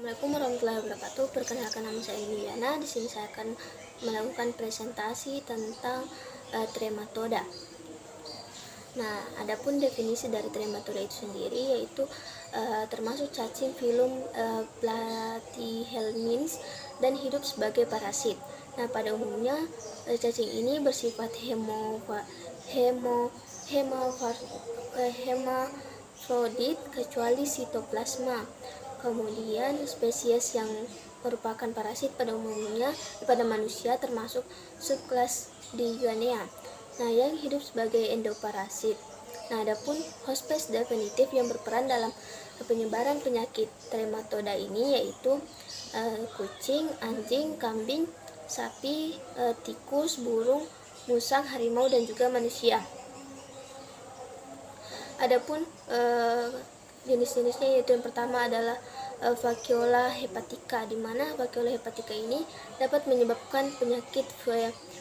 Assalamualaikum warahmatullahi wabarakatuh. Perkenalkan, nama saya Liliana. Di sini saya akan melakukan presentasi tentang trematoda. Nah, adapun definisi dari trematoda itu sendiri yaitu termasuk cacing filum Platyhelminths dan hidup sebagai parasit. Nah, pada umumnya cacing ini bersifat hermafrodit kecuali sitoplasma. Kemudian spesies yang merupakan parasit pada umumnya pada manusia termasuk subkelas Dionaea. Nah, yang hidup sebagai endoparasit. Nah, adapun hospes definitif yang berperan dalam penyebaran penyakit trematoda ini yaitu kucing, anjing, kambing, sapi, tikus, burung, musang, harimau, dan juga manusia. Adapun jenis-jenisnya yaitu yang pertama adalah Vacuola hepatica, di mana Vacuola hepatica ini dapat menyebabkan penyakit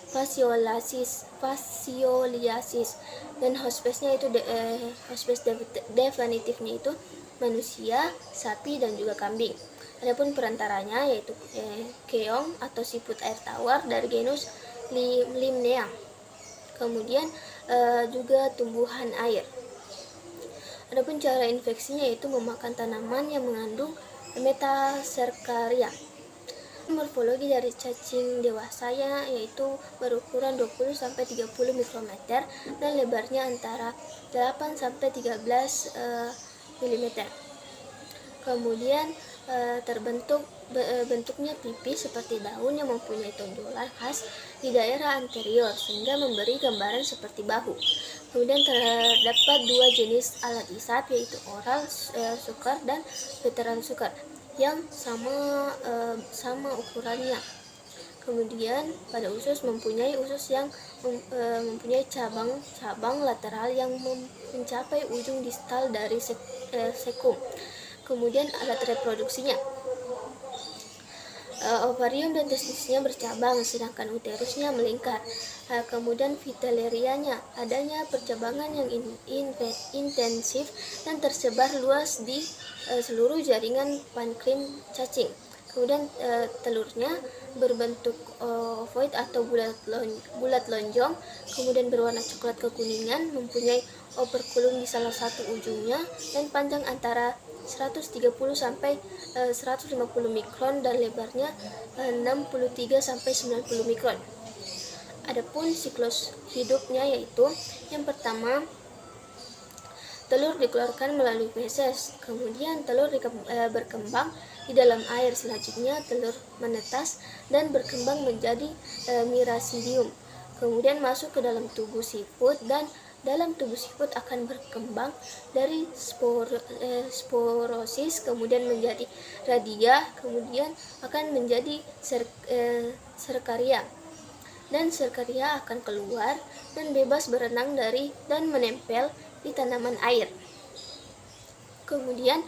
fascioliasis dan hospesnya itu hospes definitifnya itu manusia, sapi, dan juga kambing. Adapun perantaranya yaitu keong atau siput air tawar dari genus Limnea. Kemudian juga tumbuhan air. Adapun cara infeksinya yaitu memakan tanaman yang mengandung Metacercaria. Morfologi dari cacing dewasanya yaitu berukuran 20-30 mikrometer dan lebarnya antara 8-13 mm. Kemudian bentuknya pipih seperti daun yang mempunyai tonjolan khas di daerah anterior sehingga memberi gambaran seperti bahu. Kemudian terdapat dua jenis alat isap yaitu oral sugar dan veteran sugar yang sama ukurannya. Kemudian pada usus mempunyai usus yang mempunyai cabang lateral yang mencapai ujung distal dari sekum. Kemudian alat reproduksinya, ovarium dan testisnya bercabang sedangkan uterusnya melingkar. Kemudian vitellerianya, adanya percabangan yang intensif dan tersebar luas di seluruh jaringan pankreas cacing. Kemudian telurnya berbentuk ovoid atau bulat lonjong, kemudian berwarna coklat kekuningan, mempunyai operculum di salah satu ujungnya dan panjang antara 130 sampai 150 mikron dan lebarnya 63 sampai 90 mikron. Adapun siklus hidupnya yaitu yang pertama telur dikeluarkan melalui feses, kemudian telur berkembang di dalam air, selanjutnya telur menetas dan berkembang menjadi miracidium, kemudian masuk ke dalam tubuh siput dan dalam tubuh siput akan berkembang dari sporosis kemudian menjadi radia, kemudian akan menjadi serkaria, dan serkaria akan keluar dan bebas berenang dan menempel di tanaman air. Kemudian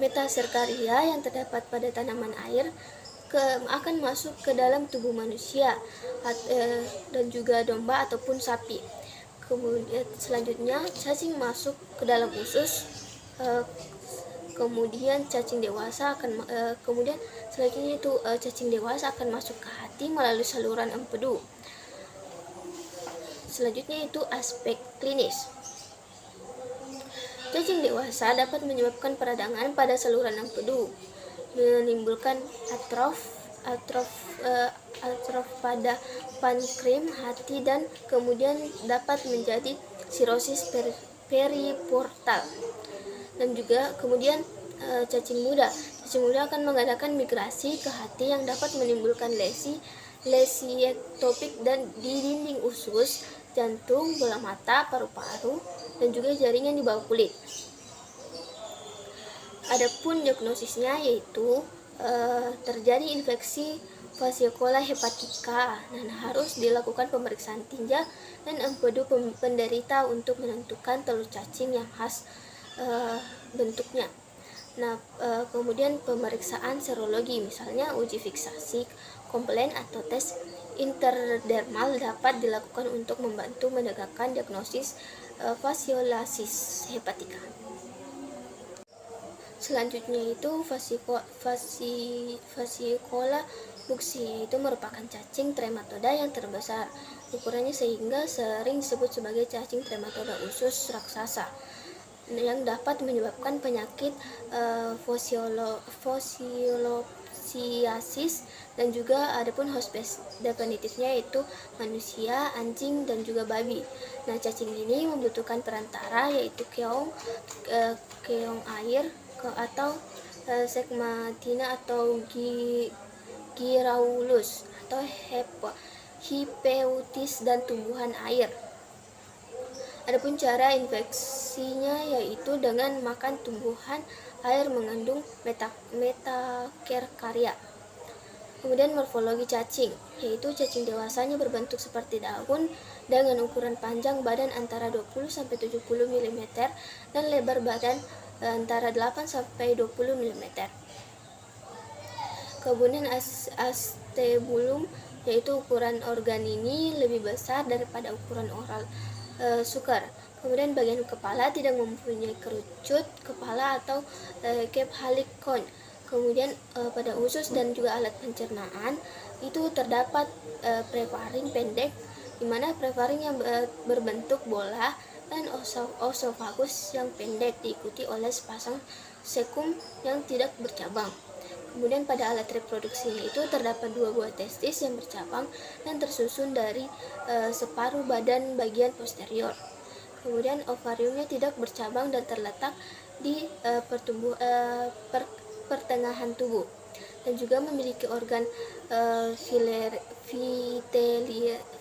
metaserkaria yang terdapat pada tanaman air akan masuk ke dalam tubuh manusia dan juga domba ataupun sapi. Kemudian selanjutnya cacing masuk ke dalam usus, kemudian cacing dewasa akan masuk ke hati melalui saluran empedu. Selanjutnya itu aspek klinis. Cacing dewasa dapat menyebabkan peradangan pada saluran empedu, menimbulkan atrof pada pankreas hati dan kemudian dapat menjadi sirosis periportal. Dan juga kemudian cacing muda akan mengadakan migrasi ke hati yang dapat menimbulkan lesi ektopik dan di dinding usus, jantung, bola mata, paru-paru, dan juga jaringan di bawah kulit. Adapun diagnosisnya yaitu terjadi infeksi Vacuola hepatica. Nah, harus dilakukan pemeriksaan tinja dan empedu penderita untuk menentukan telur cacing yang khas bentuknya. Nah, kemudian pemeriksaan serologi, misalnya uji fiksasi komplain atau tes interdermal dapat dilakukan untuk membantu menegakkan diagnosis fasciolasis hepatica. Selanjutnya itu fasciola buxi, itu merupakan cacing trematoda yang terbesar ukurannya sehingga sering disebut sebagai cacing trematoda usus raksasa, yang dapat menyebabkan penyakit fosilopsiasis, dan juga adapun hospes definitifnya yaitu manusia, anjing, dan juga babi. Nah, cacing ini membutuhkan perantara yaitu keong air atau sekmatina atau giraulus atau hipeutis dan tumbuhan air. Adapun cara infeksinya yaitu dengan makan tumbuhan air mengandung metacarcaria. Kemudian morfologi cacing, yaitu cacing dewasanya berbentuk seperti daun dengan ukuran panjang badan antara 20-70 mm dan lebar badan antara 8-20 mm. Kemudian astebulum, yaitu ukuran organ ini lebih besar daripada ukuran oral sukar. Kemudian bagian kepala tidak mempunyai kerucut kepala atau kephalikon. Kemudian pada usus dan juga alat pencernaan itu terdapat prefaring pendek, di mana prefaring yang berbentuk bola, dan osofagus yang pendek diikuti oleh sepasang sekum yang tidak bercabang. Kemudian pada alat reproduksinya itu terdapat 2 buah testis yang bercabang dan tersusun dari separuh badan bagian posterior. Kemudian ovariumnya tidak bercabang dan terletak di pertengahan tubuh, dan juga memiliki organ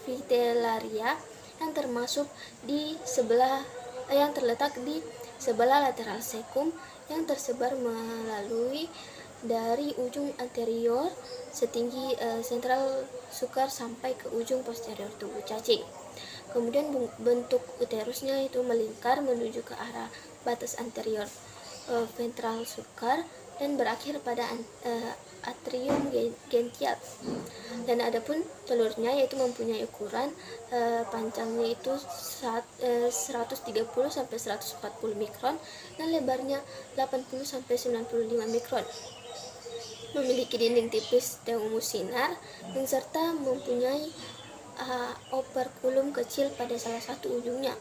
vitellaria yang terletak di sebelah lateral sekum yang tersebar melalui dari ujung anterior setinggi sentral sukar sampai ke ujung posterior tubuh cacing. Kemudian bentuk uterusnya itu melingkar menuju ke arah batas anterior ventral sukar dan berakhir pada atrium gential. Dan adapun telurnya yaitu mempunyai ukuran panjangnya itu 130-140 mikron dan lebarnya 80-95 mikron. Memiliki dinding tipis teumusinar dan serta mempunyai operkulum kecil pada salah satu ujungnya.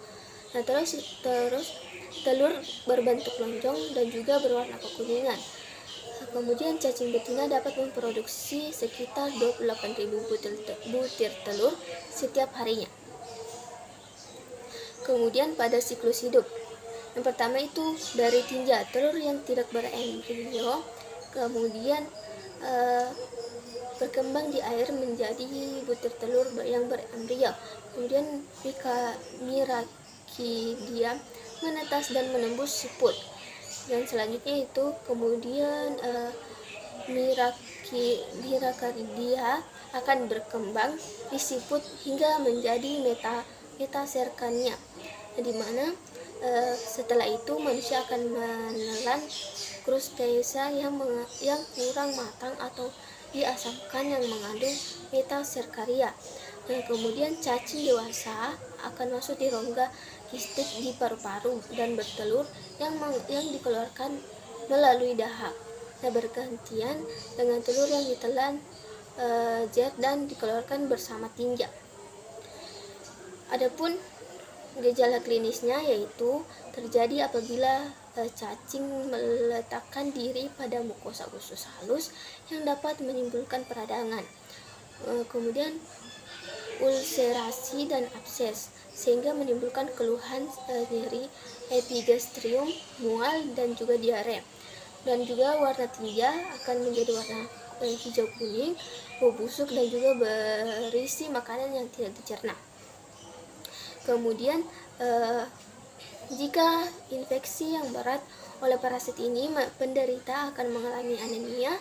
Nah, terus telur berbentuk lonjong dan juga berwarna kekuningan. Kemudian cacing betina dapat memproduksi sekitar 28.000 butir telur setiap harinya. Kemudian pada siklus hidup, yang pertama itu dari tinja, telur yang tidak berembrio, kemudian berkembang di air menjadi butir telur yang berembrio. Kemudian mirakidia menetas dan menembus siput. Dan selanjutnya itu kemudian mirakidia akan berkembang di siput hingga menjadi metaserkania, di mana setelah itu manusia akan menelan krustacea yang kurang matang atau diasamkan yang mengandung metaserkaria. Dan kemudian cacing dewasa akan masuk di rongga kistik di paru-paru dan bertelur yang dikeluarkan melalui dahak. Nah, bergantian dengan telur yang ditelan jet dan dikeluarkan bersama tinja. Adapun gejala klinisnya yaitu terjadi apabila cacing meletakkan diri pada mukosa usus halus yang dapat menimbulkan peradangan, kemudian ulserasi dan abses, sehingga menimbulkan keluhan nyeri, epigastrium, mual, dan juga diare. Dan juga warna tinja akan menjadi warna hijau kuning, bau busuk, dan juga berisi makanan yang tidak dicerna. Kemudian jika infeksi yang berat oleh parasit ini, penderita akan mengalami anemia,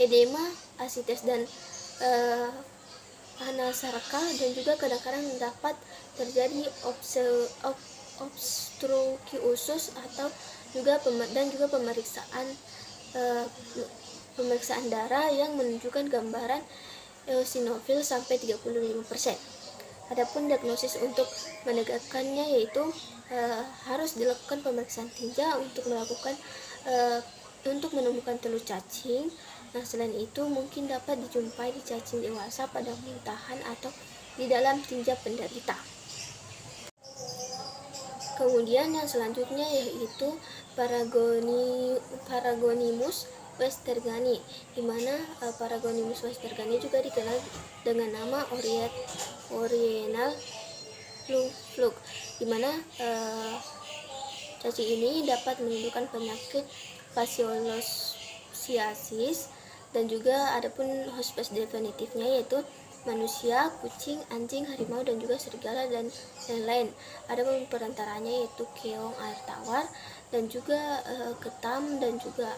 edema, asites, dan anasarka, dan juga kadang-kadang dapat terjadi obstruksi usus atau juga pemeriksaan darah yang menunjukkan gambaran eosinofil sampai 35%. Adapun diagnosis untuk menegakkannya yaitu harus dilakukan pemeriksaan tinja untuk melakukan untuk menemukan telur cacing. Nah, selain itu mungkin dapat dijumpai di cacing dewasa pada muntahan atau di dalam tinja penderita. Kemudian yang selanjutnya yaitu Paragonimus westergani, di mana Paragonimus westergani juga dikenal dengan nama Oriental fluke, di mana cacing ini dapat menimbulkan penyakit fasiolosiasis, dan juga adapun hospes definitifnya yaitu manusia, kucing, anjing, harimau, dan juga serigala dan lain-lain. Ada perantaranya yaitu keong air tawar dan juga ketam dan juga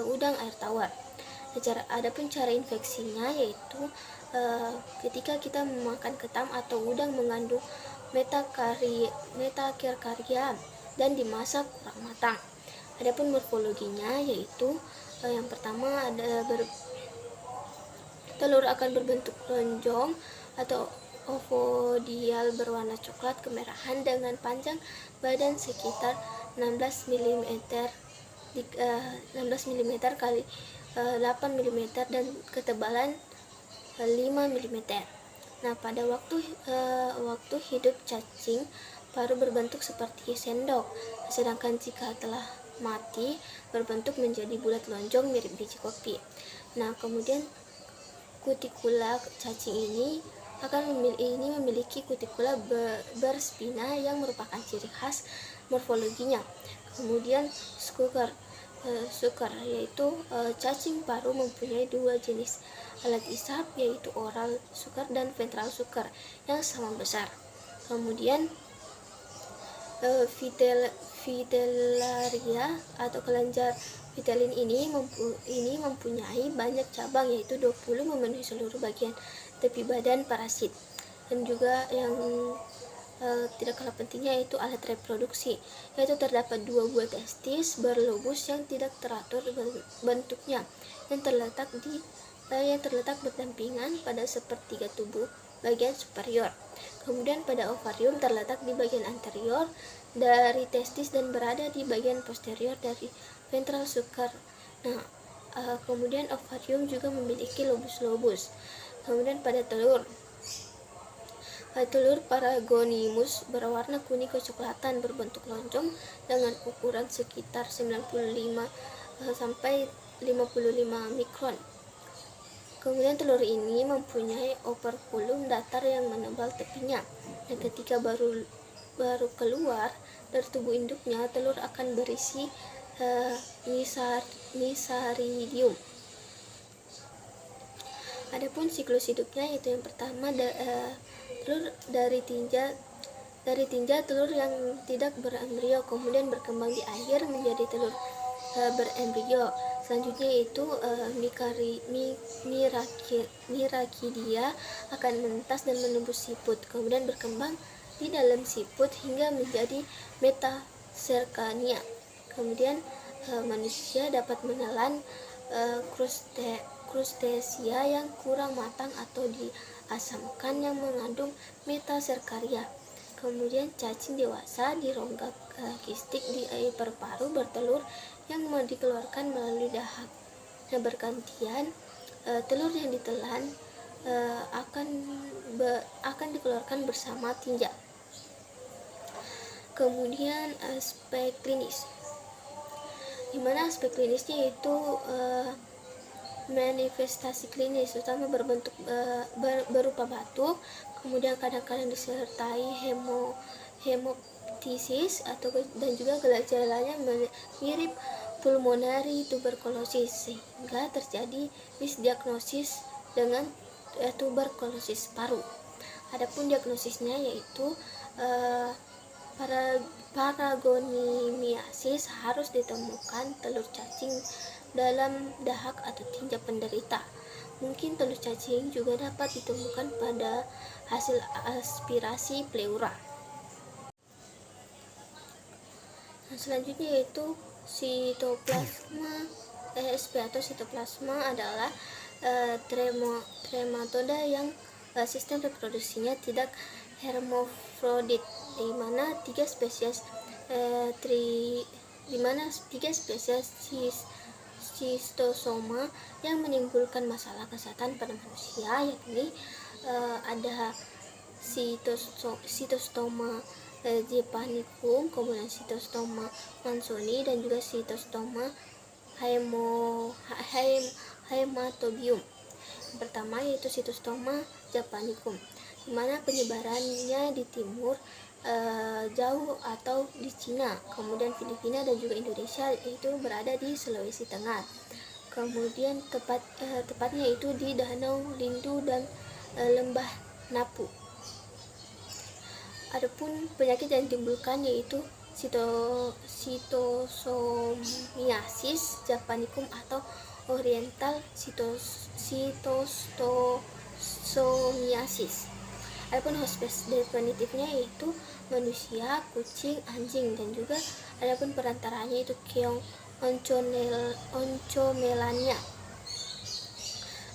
udang air tawar. Adapun cara infeksinya yaitu ketika kita memakan ketam atau udang mengandung metakarya dan dimasak kurang matang. Adapun morfologinya yaitu yang pertama ada telur akan berbentuk lonjong atau ovodial berwarna coklat kemerahan dengan panjang badan sekitar 16 mm kali 8 mm dan ketebalan 5 mm. Nah, pada waktu hidup cacing paru berbentuk seperti sendok, sedangkan jika telah mati berbentuk menjadi bulat lonjong mirip biji kopi. Nah, kemudian kutikula cacing ini memiliki kutikula berspina yang merupakan ciri khas morfologinya. Kemudian suker yaitu cacing paru mempunyai dua jenis alat isap, yaitu oral suker dan ventral suker yang sama besar. Kemudian Vitellaria atau kelenjar Vitelin ini mempunyai banyak cabang, yaitu 20 memenuhi seluruh bagian tepi badan parasit. Dan juga yang tidak kalah pentingnya yaitu alat reproduksi, yaitu terdapat 2 buah testis berlobus yang tidak teratur bentuknya, yang terletak berdampingan pada sepertiga tubuh bagian superior. Kemudian pada ovarium terletak di bagian anterior dari testis dan berada di bagian posterior dari ventral sucker. Nah, kemudian ovarium juga memiliki lobus-lobus. Kemudian pada telur Paragonimus berwarna kuning kecoklatan, berbentuk lonjong dengan ukuran sekitar 95 sampai 55 mikron. Kemudian telur ini mempunyai operkulum datar yang menebal tepinya, dan ketika baru keluar dari tubuh induknya, telur akan berisi Nisaridium. Adapun siklus hidupnya yaitu yang pertama telur dari tinja telur yang tidak berembrio, kemudian berkembang di air menjadi telur berembrio. Selanjutnya yaitu Miracidia akan menetas dan menembus siput, kemudian berkembang di dalam siput hingga menjadi metacercania. Kemudian manusia dapat menelan Crustaceae yang kurang matang atau diasamkan yang mengandung metacercaria. Kemudian cacing dewasa di rongga kistik di paru-paru bertelur yang dikeluarkan melalui dahak. Nah, bergantian telur yang ditelan akan dikeluarkan bersama tinja. Kemudian aspek klinis, di mana aspek klinisnya yaitu manifestasi klinis utama berbentuk berupa batuk, kemudian kadang-kadang disertai hemoptisis dan juga gejalanya mirip pulmonary tuberculosis, sehingga terjadi misdiagnosis dengan tuberkulosis paru. Adapun diagnosisnya yaitu paragonimiasis, harus ditemukan telur cacing dalam dahak atau tinja penderita. Mungkin telur cacing juga dapat ditemukan pada hasil aspirasi pleura. Nah, selanjutnya yaitu sitoplasma ESP atau sitoplasma adalah trematoda yang sistem reproduksinya tidak hermafrodit, di mana tiga spesies schistosoma yang menimbulkan masalah kesehatan pada manusia, yakni ada Cytostoma japonicum, kemudian Cytostoma mansoni, dan juga Cytostoma haematobium. Yang pertama yaitu Cytostoma japonicum, di mana penyebarannya di timur jauh atau di Cina, kemudian Filipina dan juga Indonesia itu berada di Sulawesi Tengah. Kemudian tepatnya itu di Danau Lindu dan Lembah Napu. Adapun penyakit yang ditimbulkan yaitu Cytosomiasis japonicum atau Oriental Cytosomiasis. Adapun hospes definitifnya yaitu manusia, kucing, anjing, dan juga adapun perantaranya itu keong oncomelania.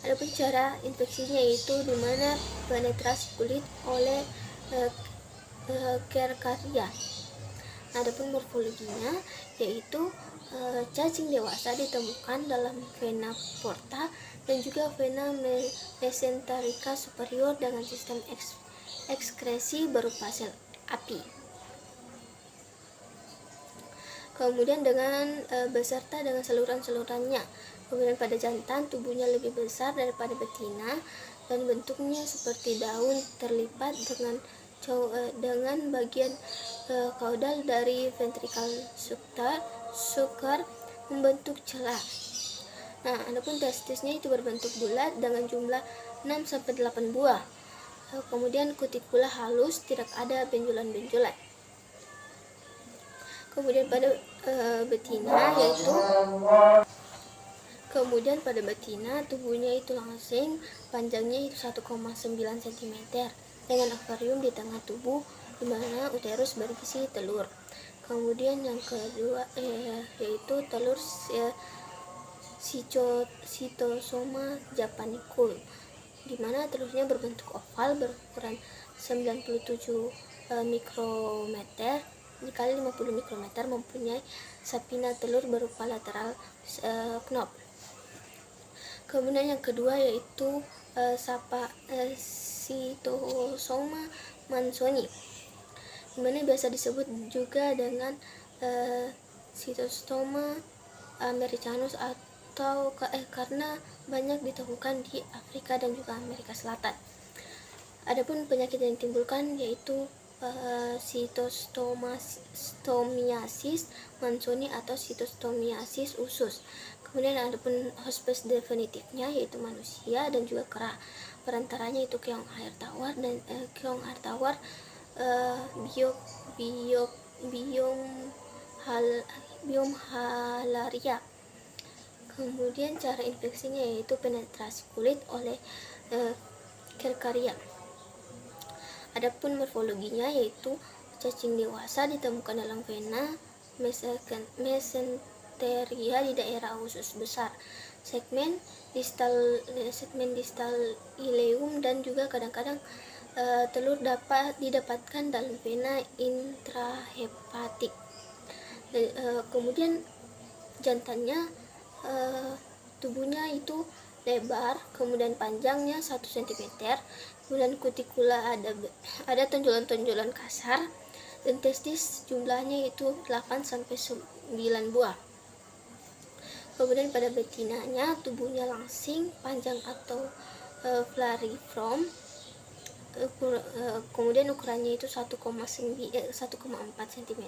Adapun cara infeksinya yaitu di mana penetrasi kulit oleh Cercaria. Adapun morfologinya yaitu cacing dewasa ditemukan dalam vena porta dan juga vena mesenterica superior dengan sistem ekskresi berupa sel api. Kemudian dengan beserta dengan saluran-salurannya. Kemudian pada jantan tubuhnya lebih besar daripada betina dan bentuknya seperti daun terlipat dengan bagian kaudal dari ventricle sucker membentuk celah. Nah, adapun testisnya itu berbentuk bulat dengan jumlah 6-8 buah. Kemudian kutikula halus, tidak ada benjolan-benjolan. Kemudian pada betina tubuhnya itu langsing, panjangnya itu 1,9 cm dengan akvarium di tengah tubuh di mana uterus berisi telur. Kemudian yang kedua yaitu telur Cytosoma japonicum, di mana telurnya berbentuk oval berukuran 97 mikrometer dikali 50 mikrometer, mempunyai sapina telur berupa lateral knob. Kemudian yang kedua yaitu Cytosoma mansoni, dimana biasa disebut juga dengan Cytostoma americanus atau karena banyak ditemukan di Afrika dan juga Amerika Selatan. Adapun penyakit yang ditimbulkan yaitu Cytostomiasis mansoni atau Cytostomiasis usus. Kemudian adapun hospes definitifnya yaitu manusia dan juga kera. Perantaranya itu keong air tawar dan biom halaria. Kemudian cara infeksinya yaitu penetrasi kulit oleh Cercaria. Adapun morfologinya yaitu cacing dewasa ditemukan dalam vena mesenteria di daerah usus besar, segmen distal ileum, dan juga kadang-kadang telur dapat didapatkan dalam vena intrahepatik. Kemudian jantannya tubuhnya itu lebar, kemudian panjangnya 1 cm, kemudian kutikula ada tonjolan-tonjolan kasar, dan testis jumlahnya itu 8-9 buah. Kemudian pada betinanya tubuhnya langsing, panjang atau flariform, kemudian ukurannya itu 1,4 cm.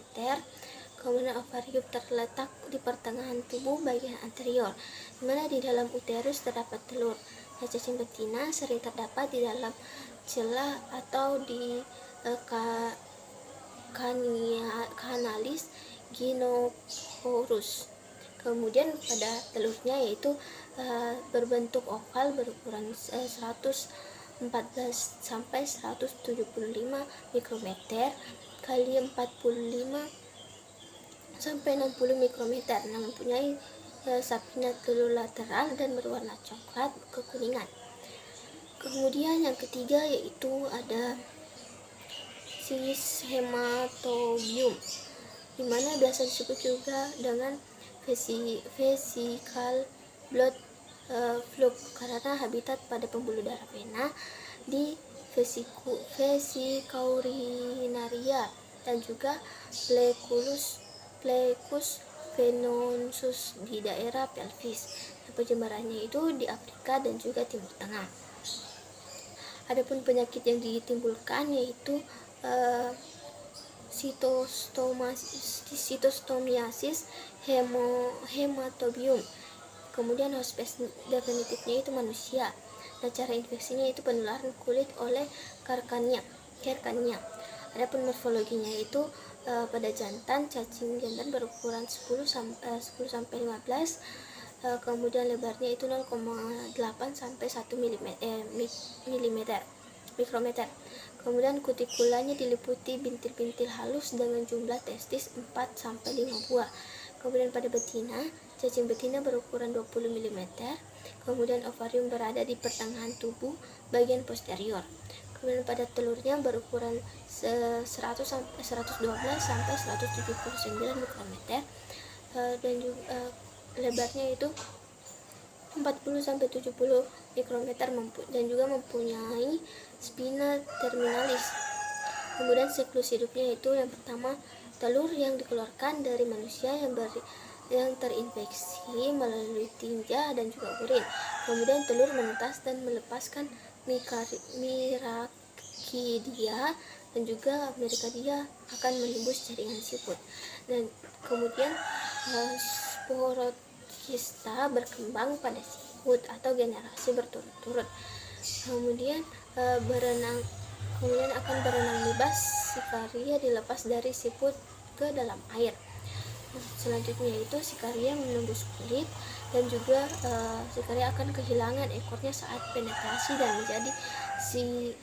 Kemudian ovarium terletak di pertengahan tubuh bagian anterior, di mana di dalam uterus terdapat telur. Cacing betina sering terdapat di dalam celah atau di kanalis gynoporus. Kemudian pada telurnya yaitu berbentuk oval berukuran 114 sampai 175 mikrometer kali 45 sampai 60 mikrometer, yang mempunyai sapina telur lateral dan berwarna coklat kekuningan. Kemudian yang ketiga yaitu ada cis hematobium, dimana biasa disebut juga dengan vesical blood fluke karena habitat pada pembuluh darah vena di vesicurinaria dan juga plecus venosus di daerah pelvis. Penyebarannya itu di Afrika dan juga Timur Tengah. Adapun penyakit yang ditimbulkan yaitu sitostomiasis hematobium. Kemudian hospes definitifnya itu manusia. Nah, cara infeksinya itu penularan kulit oleh Carcania. Adapun morfologinya itu pada jantan, cacing jantan berukuran 10 sampai 15. Kemudian lebarnya itu 0,8 sampai 1 mikrometer. Kemudian kutikulanya diliputi bintil-bintil halus dengan jumlah testis 4 sampai 5 buah. Kemudian pada betina, cacing betina berukuran 20 mm. Kemudian ovarium berada di pertengahan tubuh bagian posterior. Kemudian pada telurnya berukuran 112 sampai 179 mikrometer dan juga lebarnya itu 40 sampai 70 mikrometer dan juga mempunyai spina terminalis. Kemudian siklus hidupnya itu yang pertama, telur yang dikeluarkan dari manusia yang terinfeksi melalui tinja dan juga urin. Kemudian telur menetas dan melepaskan miracidia dan juga miracidia akan menembus jaringan siput. Dan kemudian sporokista berkembang pada siput atau generasi berturut-turut. Kemudian akan berenang bebas sikaria dilepas dari siput ke dalam air. Selanjutnya itu sikaria menembus kulit dan juga sikaria akan kehilangan ekornya saat penetrasi dan menjadi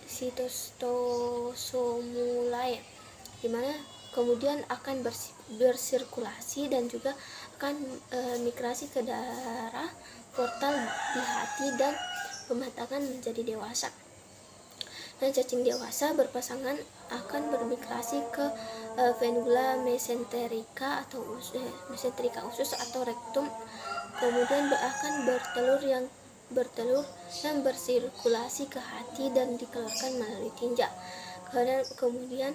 sitosomulae, dimana kemudian akan bersirkulasi dan juga akan migrasi ke darah portal di hati dan pematangan menjadi dewasa. Dan cacing dewasa berpasangan akan bermigrasi ke venula mesenterica usus atau rektum. Kemudian akan bertelur dan bersirkulasi ke hati dan dikeluarkan melalui tinja. Kemudian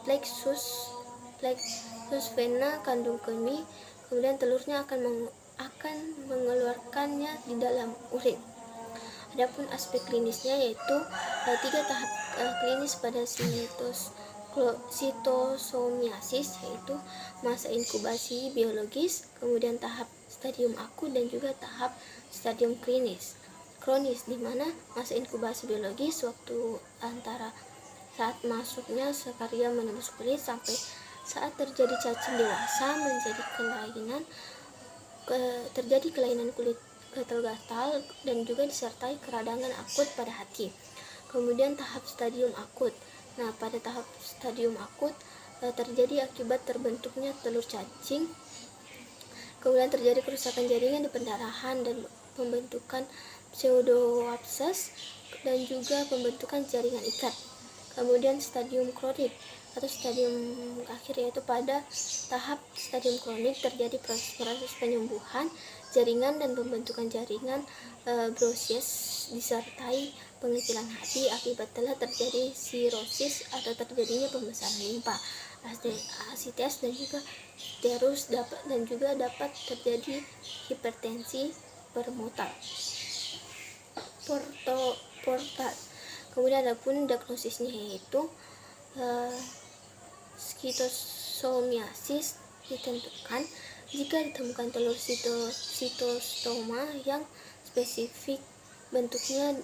plexus vena kandung kemih. Kemudian telurnya akan mengeluarkannya di dalam urin. Adapun aspek klinisnya yaitu 3 tahap klinis pada sitosomiasis, yaitu masa inkubasi biologis, kemudian tahap stadium akut dan juga tahap stadium kronis, di mana masa inkubasi biologis waktu antara saat masuknya sikaria menembus kulit sampai saat terjadi cacing dewasa terjadi kelainan kulit gatal-gatal dan juga disertai keradangan akut pada hati. Kemudian tahap stadium akut. Nah, pada tahap stadium akut terjadi akibat terbentuknya telur cacing. Kemudian terjadi kerusakan jaringan di pendarahan dan pembentukan pseudoabses dan juga pembentukan jaringan ikat. Kemudian stadium kronik atau stadium akhir, yaitu pada tahap stadium kronik terjadi proses penyembuhan jaringan dan pembentukan jaringan brosies disertai pengecilan hati akibat telah terjadi sirosis atau terjadinya pembesaran limpa, asites dan juga terus dapat terjadi hipertensi permotal portal. Kemudian adapun diagnosisnya yaitu skitosomiasis ditentukan jika ditemukan telur sitostoma yang spesifik bentuknya,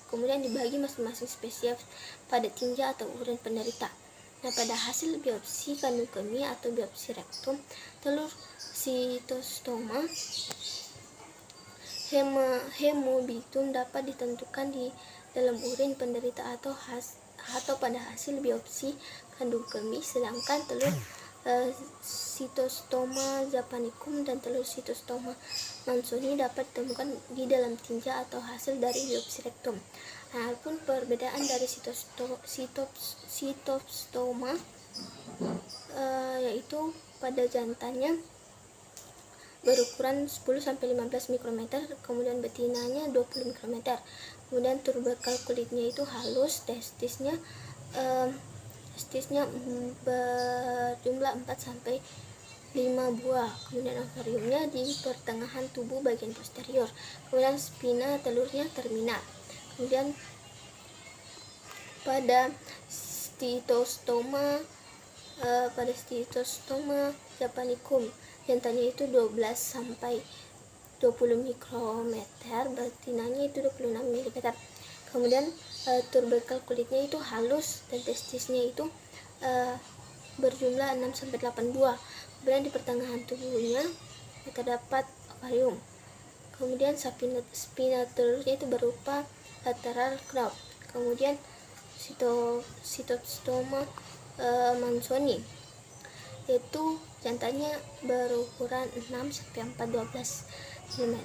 kemudian dibagi masing-masing spesies pada tinja atau urin penderita. Nah, pada hasil biopsi kandung kemih atau biopsi rektum, telur sitostoma hemobitum dapat ditentukan di dalam urin penderita atau pada hasil biopsi kandung kemih, sedangkan telur sitostoma japanicum dan telur sitostoma mansoni dapat ditemukan di dalam tinja atau hasil dari biopsi rektum. Nah, pun perbedaan dari sitostoma yaitu pada jantannya berukuran 10-15 mikrometer, kemudian betinanya 20 mikrometer. Kemudian tuberkel kulitnya itu halus, testisnya berjumlah 4-5 buah. Kemudian ovariumnya di pertengahan tubuh bagian posterior. Kemudian spina telurnya terminal. Kemudian pada Steatostoma japanicum jantannya itu 12-20 mikrometer, betinanya itu 26 mm. Kemudian tuberkel kulitnya itu halus dan testisnya itu berjumlah 6-8 buah. Kemudian di pertengahan tubuhnya terdapat ovarium. Kemudian spina telurnya itu berupa lateral curve. Kemudian Steatostoma mansoni yaitu jantannya berukuran 6-12 mm,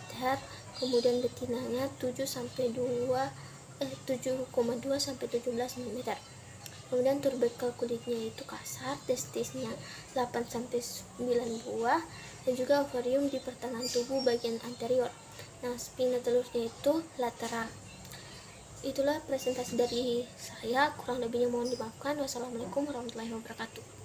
kemudian betinanya 7,2-17 mm. Kemudian tuberkel kulitnya itu kasar, testisnya 8-9 buah, dan juga ovarium di pertengahan tubuh bagian anterior. Nah, spina telurnya itu lateral. Itulah presentasi dari saya, kurang lebihnya mohon dimaafkan. Wassalamualaikum warahmatullahi wabarakatuh.